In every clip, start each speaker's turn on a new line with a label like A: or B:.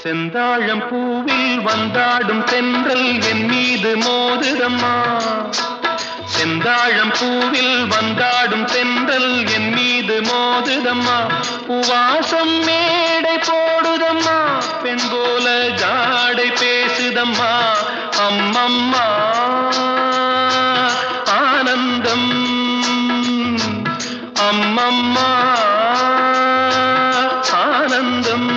A: செந்தாழம் பூவில் வந்தாடும் தென்றல் என் மீது மோதுதம்மா. செந்தாழம் பூவில் வந்தாடும் தென்றல் என் மீது மோதுதம்மா. பூவாசம் மேடை போடுதம்மா, பெண் போல ஜாடை பேசுதம்மா. அம்மம்மா ஆனந்தம், அம்மம்மா ஆனந்தம்.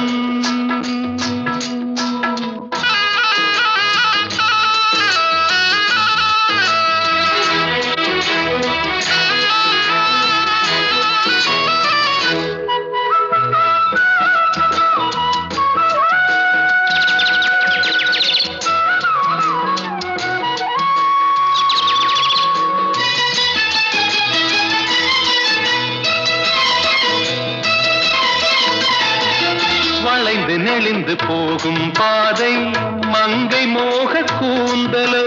A: வளைந்து நெளிந்து போகும் பாதை மங்கை மோக கூந்தலோ,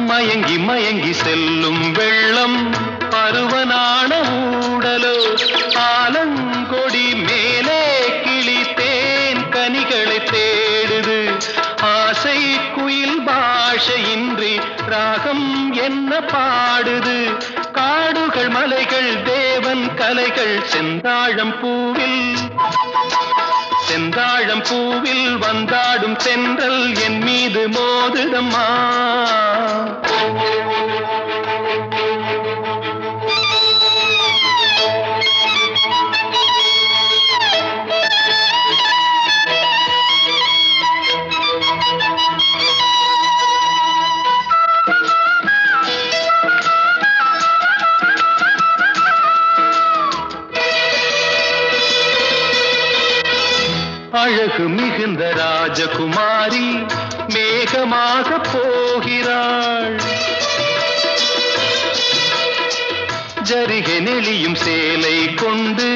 A: மயங்கி மயங்கி செல்லும் வெள்ளம் பருவனான ஊடலோ. ஆலங்கொடி மேலே கிளி தேன் கனிகளை தேடுது, ஆசை குயில் பாஷையின்றி ராகம் என்ன பாடுது. காடுகள் மலைகள் தேவன் கலைகள் செந்தாழம் பூவில், செந்தாழம் பூவில் வந்தாடும் தென்றல் என் மீது மோதுதம்மா. அழகு மிகுந்த ராஜகுமாரி மேகமாக போகிறாள், ஜரிகை நெளியும் சேலை கொண்டு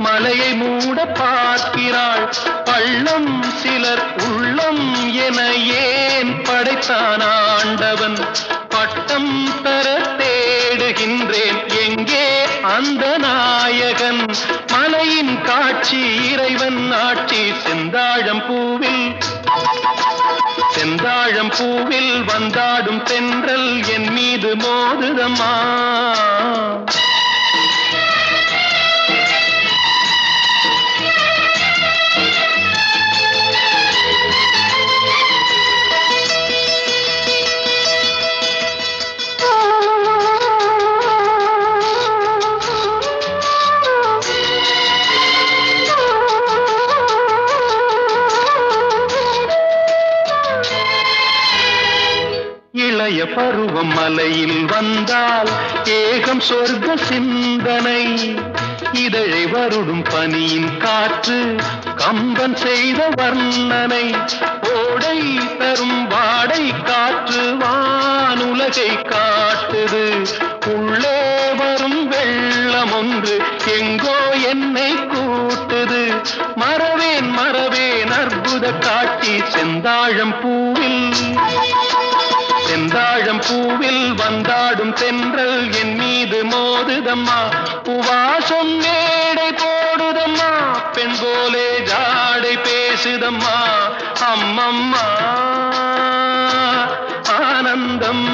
A: மலையை மூட பார்க்கிறாள். பள்ளம் சிலர் உள்ளம் என ஏன் படைத்தான் ஆண்டவன், பட்டம் தர தேடுகின்றேன் எங்கே அந்த நாயகன். மலையின் காட்சி இறைவன் ஆட்சி செந்தாழம் பூவில், செந்தாழம் பூவில் வந்தாடும் தென்றல் என் மீது மோதுதம்மா. இளைய பருவம் மலையில் வந்தால் ஏகம் சொர்க்க சிந்தனை, இதழை வருடும் பனியின் காற்று கம்பன் செய்த வர்ணனை. ஓடை தரும் வாடை காற்று வானுலகை காட்டுது, உள்ளே வரும் வெள்ளம் ஒன்று எங்கோ என்னை கூட்டுது. மறவேன் மறவேன் அற்புத காட்சி செந்தாழம் பூவில், செந்தாழம் பூவில் வந்தாடும் தென்றல் என் மீது மோதுதம்மா. பூவாசம் மேடை போடுதம்மா, பெண் போலே ஜாடை பேசுதம்மா. அம்மம்மா ஆனந்தம்.